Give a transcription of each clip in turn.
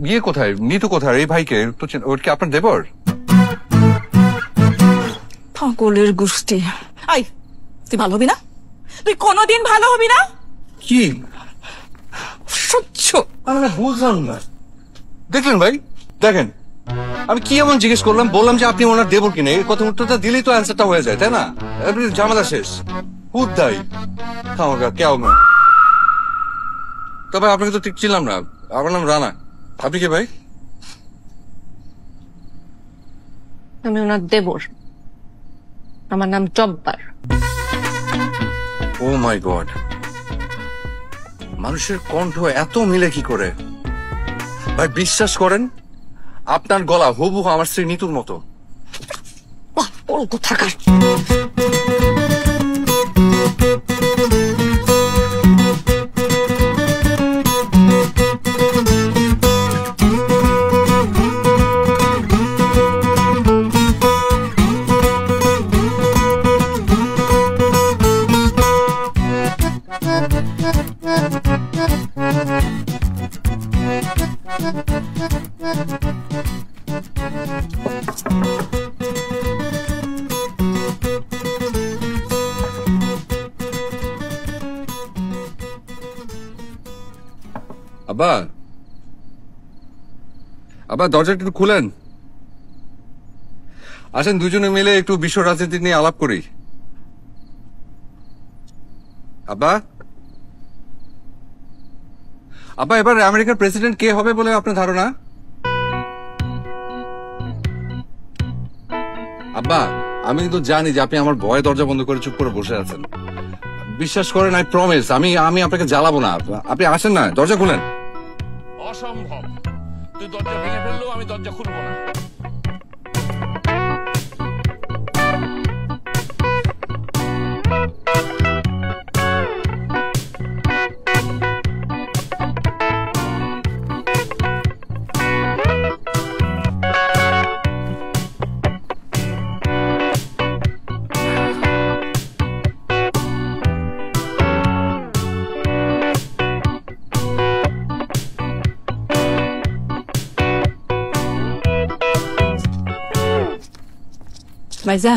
ইয়ে কোথায়, নিতু কোথায়? এই ভাইকে তো ওর কি আপনার দেবর? পাগলের গোষ্ঠী। আই, তুই ভালো হবি না? তুই কোনোদিন ভালো হবি না? কি সহ্য আমরা বুঝলাম না। দেখলেন ভাই, দেখেন আমি কি এমন জিজ্ঞেস করলাম, বললাম যে আপনি ওনার দেবর কিনা, এই কথা উত্তরটা দিলেই তো অ্যান্সারটা হয়ে যায়, তাই না? ঝামেলা শেষ। হুদাই খামাকা কেউ না। তবে আপনাকে তো ঠিক ছিলাম না, আমার নাম রানা। আপনি কি ভাই? আমি ওনার দেবর, আমার নাম জব্বার। ও মাই গড, মানুষের কণ্ঠ এত মিলে কি করে? ভাই বিশ্বাস করেন, আপনার গলা হুবহু আমার স্ত্রী নিতুর মতো। পাগল কোথাকার। আব্বা, আব্বা দরজাটা একটু খুলেন। আসেন দুজনে মিলে একটু বিশ্ব রাজনীতি নিয়ে আলাপ করি। আব্বা, আব্বা এবার আমেরিকার প্রেসিডেন্ট কে হবে বলে আপনার ধারণা? আব্বা, আমি কিন্তু জানি যে আপনি আমার ভয়ে দরজা বন্ধ করে চুপ করে বসে আছেন। বিশ্বাস করেন, আই প্রমিস, আমি আপনাকে জ্বালাবো না। আপনি আসেন না, দরজা খুলেন। অসম্ভব, তুই দরজা ভেঙে ফেললেও আমি দরজা খুলবো না। ভাইজা,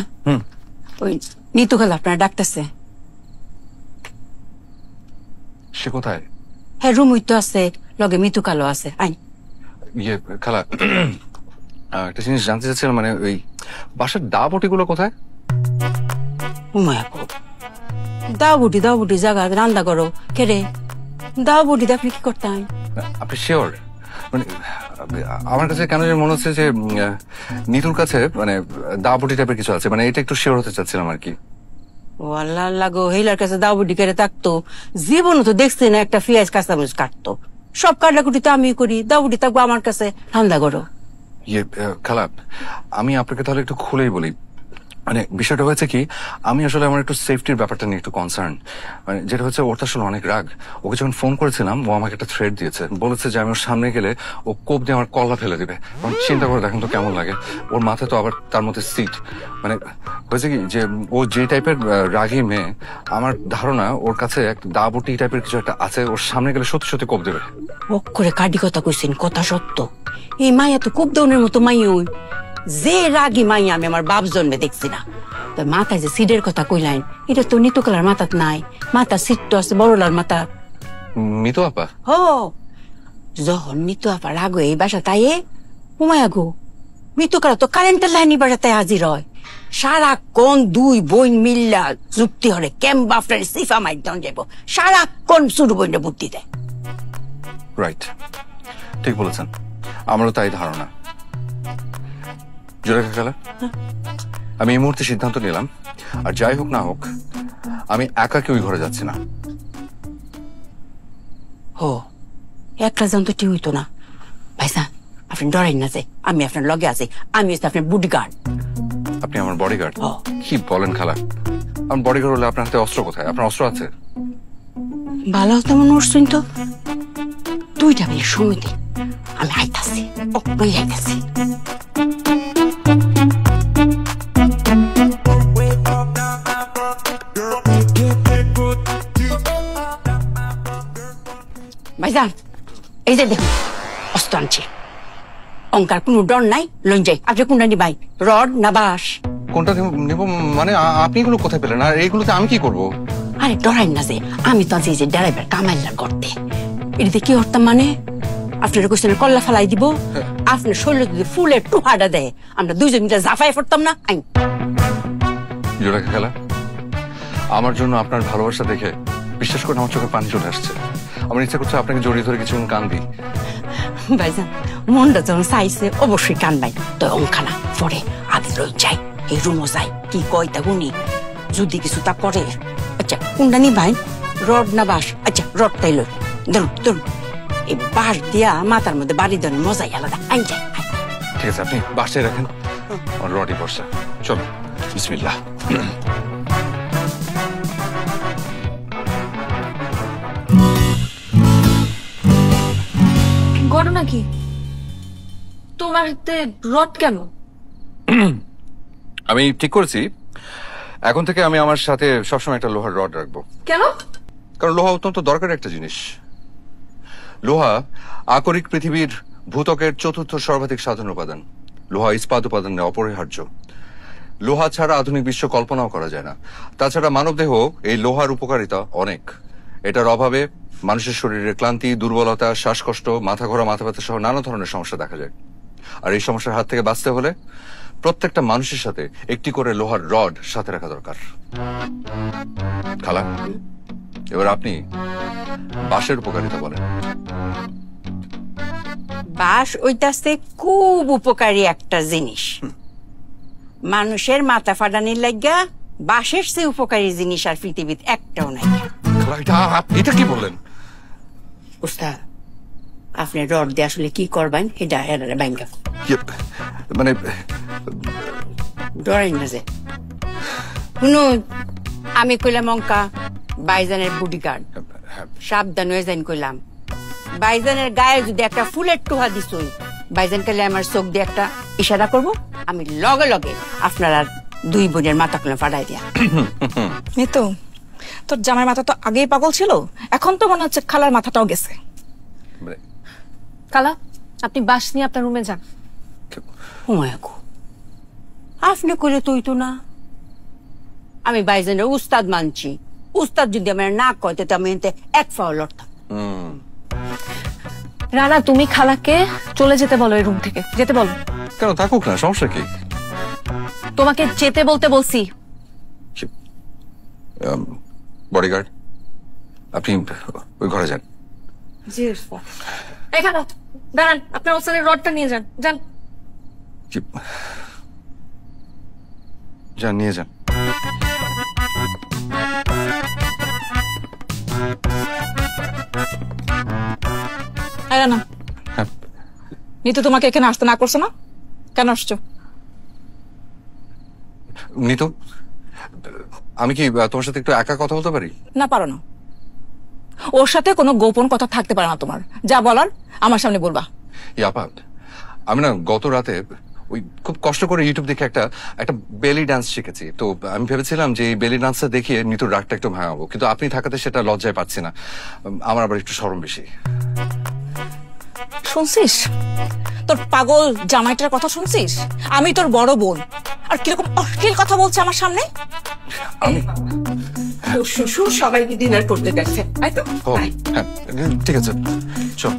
ওই নিতু খালা আপনার ডাকতেছে। সে কোথায়? হ্যাঁ, রুম তো আছে, লগে মিতু কালো আছে। আইন। ইয়ে খালা, একটা জিনিস জানতে চাচ্ছিলাম, মানে ওই বাসার দাবটি গুলো কোথায়? দাও বুটি জায়গা রান্না করো কেরে? দাও বুটিতে আপনি কি করতেন? আপনি শিওর? মানে আমার কাছে কেন মনে হচ্ছে যে নিতুর কাছে মানে দাবটি টাইপের কিছু আছে, মানে এটা একটু শিওর হতে চাচ্ছিলাম আর কি। ও আল্লাহ আল্লাহ গো, হেলার কাছে দাও বুটি কেড়ে থাকতো? জীবনও তো দেখছি না একটা পেঁয়াজ কাঁচামরিচ কাটতো। সব কাটাকুটি তো আমি করি, দাও বুটি থাকবো আমার কাছে রান্না করো। ইয়ে খালা, আমি আপনাকে তাহলে একটু খুলেই বলি। মানে বিষয়টা হয়েছে কি, আমি আসলে আমার একটু সেফটির ব্যাপারটা নিয়ে একটু কনসার্ন। মানে যেটা হচ্ছে, ওর তো আসলে অনেক রাগ। ওকে যখন ফোন করেছিলাম, ও আমাকে একটা থ্রেট দিয়েছে, বলেছে যে আমি ওর সামনে গেলে ও কোপ দিয়ে আমার কল্লা ফেলে দিবে। চিন্তা করে দেখেন তো কেমন লাগে। ওর মাথায় তো আবার তার মধ্যে সিট। মানে হয়েছে কি যে ও যে টাইপের রাগী মেয়ে, আমার ধারণা ওর কাছে একটা দাবটি টাইপের কিছু একটা আছে, ওর সামনে গেলে সত্যি সত্যি কোপ দেবে। ওক করে কাটি কথা কইছেন, কথা সত্য। এই মাইয়া তো কোপ দেওয়ার মতো মাইয়া। ওই যে রাগী মাইয়া আমি আমার বাপ জন্মে দেখছি না। মাথায় যে সিডের কথা কইলেন, এটা তো নিতু কালার মাথাত নাই। মাথা সিট তো আছে বড়লার মাথা। মিতু আপা? ও, যখন নিতু আপা রাগ এই বাসা তাই উমায়া গো, মিতু কালা তো কারেন্টের লাইনি বাসাতে হাজির হয়। সারাক্ষণ দুই বোন মিল্লা যুক্তি হরে কেম্বা আপনার সিফা মাইদান যাবো, সারাক্ষণ শুরু বইনে বুদ্ধি দেয়। রাইট, ঠিক বলেছেন, আমারও তাই ধারণা। জোরেখা খেলা, আমি এই মুহূর্তে সিদ্ধান্ত নিলাম, আর যাই হোক না হোক আমি একাকে ওই ঘরে যাচ্ছি না। হো, একলা যান তো ঠিক হইতো না। ভাইসা, আপনি ডরেন না যে আমি আপনার লগে আছি, আমি হচ্ছে আপনার বডিগার্ড। আপনি আমার বডিগার্ড? কি বলেন খালা, আমার বডিগার্ড হলে আপনার হাতে অস্ত্র কোথায়? আপনার অস্ত্র আছে? ভালো তেমন উঠছেন তো, 2টা মিনিট সময় দিন, আমি আইতাছি, ওই আইতাছি। ভাইজান, এই যে দেখুন অস্ত্র আনছি। অঙ্কার কোনো ডর নাই, লইন যাই। আপনি কোনটা নিবাই, রড না বাঁশ? কোনটা নেব মানে আপনি এগুলো কোথায় পেলেন, আর এইগুলোতে আমি কি করব? আরে ডরাই না যে, আমি তো আছি যে ড্রাইভার কামাইলার করতে। এটাতে কি করতাম মানে, আপনার কোশ্চেনে কল্লা ফালাই দিব, আপনার শরীরে যদি ফুলের টুহাটা দেয়, আমরা দুইজন মিলে জাফাই পড়তাম না। আইন জোড়াকে খেলা, আমার জন্য আপনার ভালোবাসা দেখে বিশ্বাস করে আমার চোখে পানি চলে আসছে। আমার ইচ্ছা করছে আপনাকে জড়িয়ে ধরে কিছুক্ষণ কান্দি। ভাইজান, মনটা যখন চাইছে অবশ্যই কানবাই। তো অঙ্কানা পরে আদি লই যাই, এই রুমও যাই, কি কয় তা গুনি, যদি কিছু তা করে। আচ্ছা কোনটা নি ভাই, রড না বাঁশ? আচ্ছা রডটাই লই, ধরুন ধরুন। এই বাঁশ দিয়া মাথার মধ্যে বাড়ি দেওয়ার মজাই আলাদা। আইন যাই। ঠিক আছে, আপনি বাসায় রাখেন, আমার রডি বর্ষা। চল, বিসমিল্লাহ। ঘটনা কি? তোমার হাতে রড কেন? আমি ঠিক করেছি, এখন থেকে আমি আমার সাথে সবসময় একটা লোহার রড রাখবো। কেন? কারণ লোহা অত্যন্ত দরকারি একটা জিনিস। লোহা আকরিক পৃথিবীর ভূত্বকের চতুর্থ সর্বাধিক সাধারণ উপাদান। লোহা ইস্পাত উপাদানে অপরিহার্য। লোহা ছাড়া আধুনিক বিশ্ব কল্পনাও করা যায় না। তাছাড়া মানবদেহ এই লোহার উপকারিতা অনেক। এটার অভাবে মানুষের শরীরে ক্লান্তি, দুর্বলতা, শ্বাসকষ্ট, মাথা ঘোরা, মাথা ব্যথা সহ নানা ধরনের সমস্যা দেখা যায়। আর এই সমস্যার হাত থেকে বাঁচতে হলে প্রত্যেকটা মানুষের সাথে একটি করে লোহার রড সাথে রাখা দরকার। খালা, এবার আপনি বাঁশের উপকারিতা বলেন। বাঁশ ওইটাছে খুব উপকারী একটা জিনিস। মানুষের মাথা ফাটানির লাগা বাঁশের চেয়ে উপকারী জিনিস আর পৃথিবীতে একটাও নাই। এটা কি বললেন? উস্তাদ, আপনি রড দিয়ে আসলে কি করবেন এটা ব্যাংকা মানে ডরেন না যে। শুনো, আমি কইলাম অঙ্কা বাইজানের বডিগার্ড, সাবধান হয়ে যাইন কইলাম। বাইজানের গায়ে যদি একটা ফুলের টোহা দিছই, বাইজান কালে আমার চোখ দিয়ে একটা ইশারা করব, আমি লগে লগে আপনারা দুই বোনের মাথা খুলে ফাটাই দিয়া। মিতু, তোর জামাই মাথা তো আগেই পাগল ছিল, এখন তো মনে হচ্ছে খালার মাথাটাও গেছে। কালা, আপনি বাস নিয়ে আপনার রুমে যান। আপনি কইলে তুই তো না, আমি বাইজানের উস্তাদ মানছি। উস্তাদ যদি আমার না কয় তো আমি এক ফাও লড়তাম। রানা, তুমি খালাকে চলে যেতে বলো, এই রুম থেকে যেতে বলো। কেন, থাকুক না, সমস্যা কি? তোমাকে যেতে বলতে বলছি। বডিগার্ড, আপনি ওই ঘরে যান। এই খালা, দাঁড়ান, আপনার ওস্তাদের রডটা নিয়ে যান। যান যান, নিয়ে যান। না, নিতু তোমাকে এখানে আসতে না করছো না, কেন আসছো? নিতু, আমি কি তোমার সাথে একটু একা কথা বলতে পারি? না, পারো না। ওর সাথে কোনো গোপন কথা থাকতে পারে না তোমার। যা বলার আমার সামনে বলবা। ইয়াপা, আমি না গত রাতে ওই খুব কষ্ট করে ইউটিউব দেখে একটা বেলি ডান্স শিখেছি। তো আমি ভেবেছিলাম যে এই বেলি ডান্সটা দেখিয়ে নিতুর রাগটা একটু ভাঙাবো, কিন্তু আপনি থাকাতে সেটা লজ্জায় পাচ্ছি না। আমার আবার একটু শরম বেশি। শুনছিস তোর পাগল জামাইটার কথা? শুনছিস আমি তোর বড় বোন, আর কিরকম অশ্লীল কথা বলছে আমার সামনে। আমি শ্বশুর সবাইকে ডিনার করতে গেছে, তাই তো? হ্যাঁ, ঠিক আছে, চল।